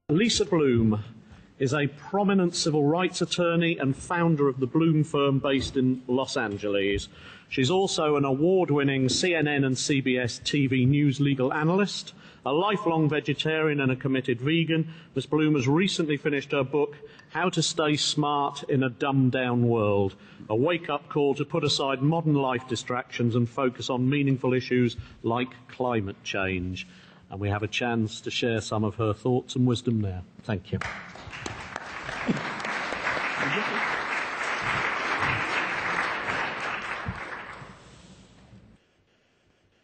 Lisa Bloom is a prominent civil rights attorney and founder of the Bloom firm based in Los Angeles. She's also an award-winning CNN and CBS TV news legal analyst, a lifelong vegetarian and a committed vegan. Ms. Bloom has recently finished her book, How to Stay Smart in a Dumbed-Down World, a wake-up call to put aside modern life distractions and focus on meaningful issues like climate change. And we have a chance to share some of her thoughts and wisdom now. Thank you.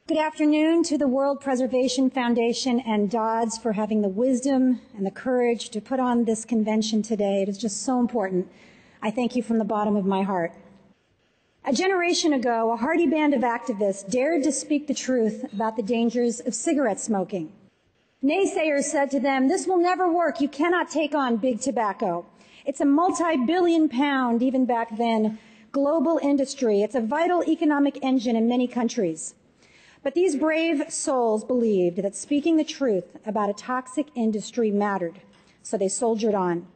Good afternoon to the World Preservation Foundation and Dodds for having the wisdom and the courage to put on this convention today. It is just so important. I thank you from the bottom of my heart. A generation ago, a hardy band of activists dared to speak the truth about the dangers of cigarette smoking. Naysayers said to them, "This will never work. You cannot take on big tobacco. It's a multi-billion pound, even back then, global industry. It's a vital economic engine in many countries." But these brave souls believed that speaking the truth about a toxic industry mattered, so they soldiered on.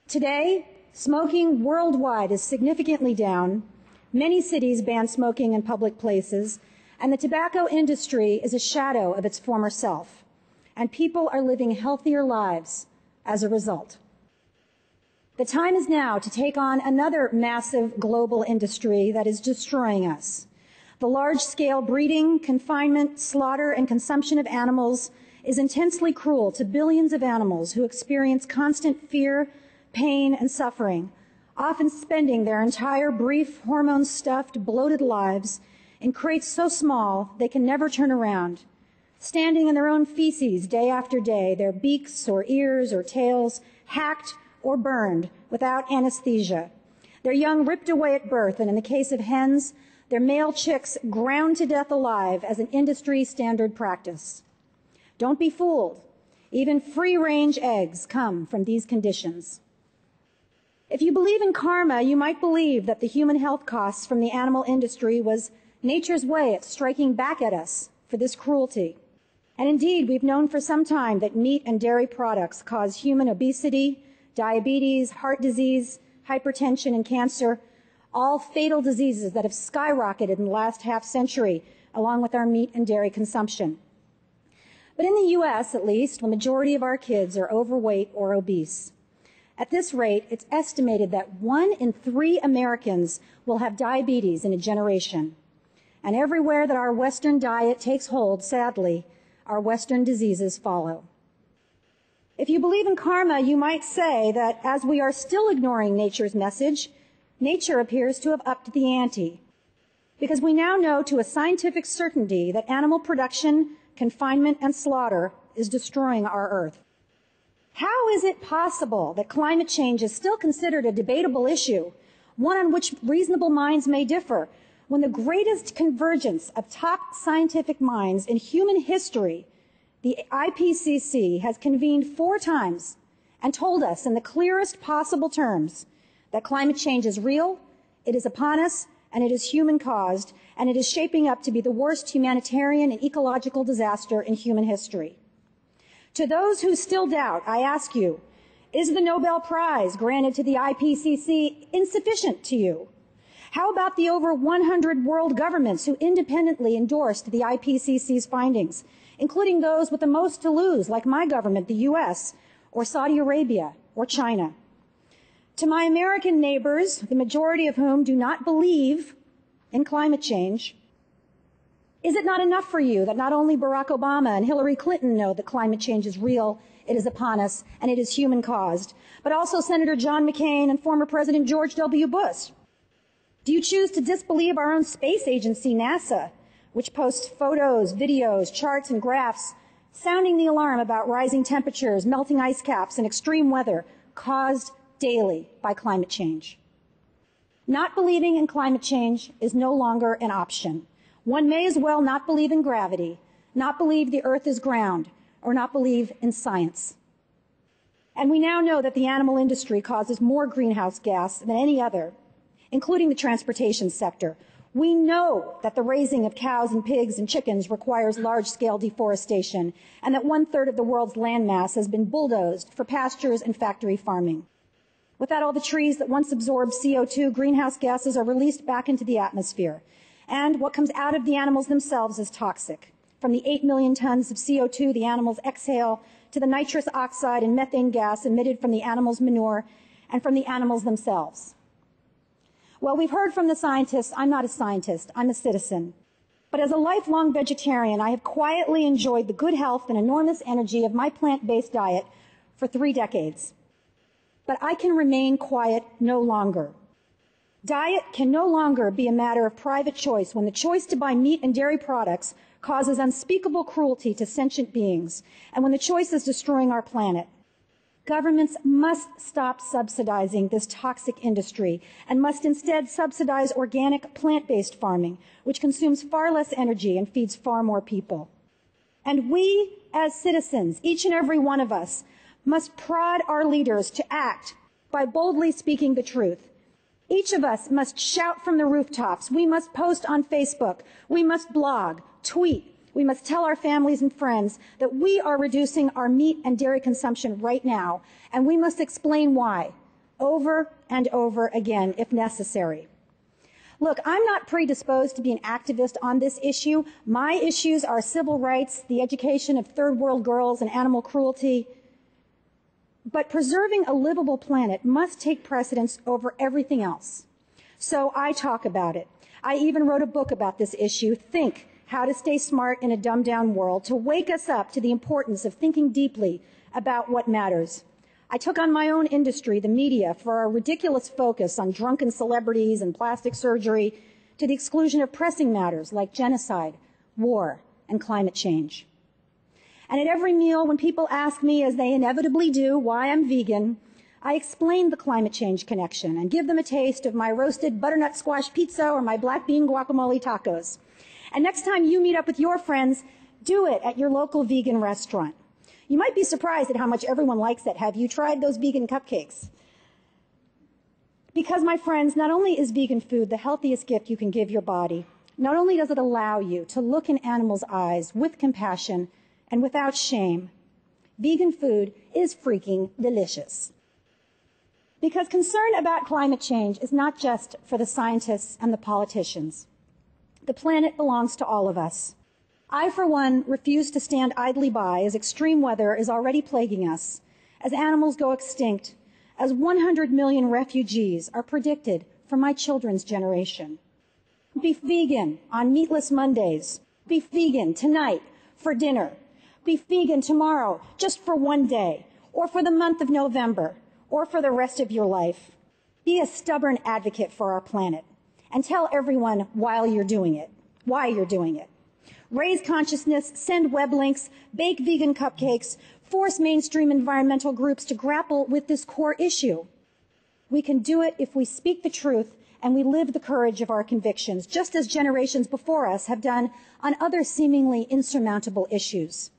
Today, smoking worldwide is significantly down. Many cities ban smoking in public places, and the tobacco industry is a shadow of its former self, and people are living healthier lives as a result. The time is now to take on another massive global industry that is destroying us. The large-scale breeding, confinement, slaughter, and consumption of animals is intensely cruel to billions of animals who experience constant fear, pain, and suffering, often spending their entire brief, hormone-stuffed, bloated lives in crates so small they can never turn around, standing in their own feces day after day, their beaks or ears or tails hacked or burned without anesthesia, their young ripped away at birth, and in the case of hens, their male chicks ground to death alive as an industry standard practice. Don't be fooled. Even free-range eggs come from these conditions. If you believe in karma, you might believe that the human health costs from the animal industry was nature's way of striking back at us for this cruelty. And indeed, we've known for some time that meat and dairy products cause human obesity, diabetes, heart disease, hypertension, and cancer, all fatal diseases that have skyrocketed in the last half-century, along with our meat and dairy consumption. But in the U.S., at least, the majority of our kids are overweight or obese. At this rate, it's estimated that 1 in 3 Americans will have diabetes in a generation. And everywhere that our Western diet takes hold, sadly, our Western diseases follow. If you believe in karma, you might say that as we are still ignoring nature's message, nature appears to have upped the ante, because we now know to a scientific certainty that animal production, confinement, and slaughter is destroying our Earth. How is it possible that climate change is still considered a debatable issue, one on which reasonable minds may differ, when the greatest convergence of top scientific minds in human history, the IPCC, has convened 4 times and told us in the clearest possible terms that climate change is real, it is upon us, and it is human-caused, and it is shaping up to be the worst humanitarian and ecological disaster in human history. To those who still doubt, I ask you, is the Nobel Prize granted to the IPCC insufficient to you? How about the over 100 world governments who independently endorsed the IPCC's findings, including those with the most to lose, like my government, the U.S., or Saudi Arabia, or China? To my American neighbors, the majority of whom do not believe in climate change, is it not enough for you that not only Barack Obama and Hillary Clinton know that climate change is real, it is upon us, and it is human-caused, but also Senator John McCain and former President George W. Bush? Do you choose to disbelieve our own space agency, NASA, which posts photos, videos, charts, and graphs sounding the alarm about rising temperatures, melting ice caps, and extreme weather caused daily by climate change? Not believing in climate change is no longer an option. One may as well not believe in gravity, not believe the earth is ground, or not believe in science. And we now know that the animal industry causes more greenhouse gas than any other, including the transportation sector. We know that the raising of cows and pigs and chickens requires large-scale deforestation, and that 1/3 of the world's landmass has been bulldozed for pastures and factory farming. Without all the trees that once absorbed CO2, greenhouse gases are released back into the atmosphere. And what comes out of the animals themselves is toxic. From the 8 million tons of CO2 the animals exhale to the nitrous oxide and methane gas emitted from the animals' manure and from the animals themselves. Well, we've heard from the scientists. I'm not a scientist. I'm a citizen. But as a lifelong vegetarian, I have quietly enjoyed the good health and enormous energy of my plant-based diet for 3 decades. But I can remain quiet no longer. Diet can no longer be a matter of private choice when the choice to buy meat and dairy products causes unspeakable cruelty to sentient beings, and when the choice is destroying our planet. Governments must stop subsidizing this toxic industry and must instead subsidize organic plant-based farming, which consumes far less energy and feeds far more people. And we, as citizens, each and every one of us, must prod our leaders to act by boldly speaking the truth. Each of us must shout from the rooftops. We must post on Facebook. We must blog, tweet. We must tell our families and friends that we are reducing our meat and dairy consumption right now, and we must explain why, over and over again, if necessary. Look, I'm not predisposed to be an activist on this issue. My issues are civil rights, the education of third world girls, and animal cruelty. But preserving a livable planet must take precedence over everything else. So I talk about it. I even wrote a book about this issue, Think: How to Stay Smart in a Dumbed-Down World, to wake us up to the importance of thinking deeply about what matters. I took on my own industry, the media, for our ridiculous focus on drunken celebrities and plastic surgery, to the exclusion of pressing matters like genocide, war, and climate change. And at every meal, when people ask me, as they inevitably do, why I'm vegan, I explain the climate change connection and give them a taste of my roasted butternut squash pizza or my black bean guacamole tacos. And next time you meet up with your friends, do it at your local vegan restaurant. You might be surprised at how much everyone likes it. Have you tried those vegan cupcakes? Because, my friends, not only is vegan food the healthiest gift you can give your body, not only does it allow you to look in animals' eyes with compassion and without shame, vegan food is freaking delicious. Because concern about climate change is not just for the scientists and the politicians. The planet belongs to all of us. I, for one, refuse to stand idly by as extreme weather is already plaguing us, as animals go extinct, as 100 million refugees are predicted for my children's generation. Beef vegan on meatless Mondays. Beef vegan tonight for dinner. Beef vegan tomorrow just for one day, or for the month of November, or for the rest of your life. Be a stubborn advocate for our planet, and tell everyone why you're doing it. Raise consciousness, send web links, bake vegan cupcakes, force mainstream environmental groups to grapple with this core issue. We can do it if we speak the truth and we live the courage of our convictions, just as generations before us have done on other seemingly insurmountable issues.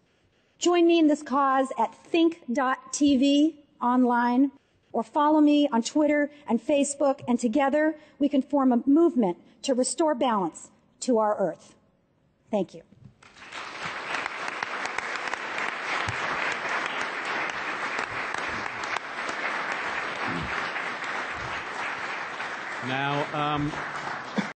Join me in this cause at think.tv online, or follow me on Twitter and Facebook, and together we can form a movement to restore balance to our Earth. Thank you. Now,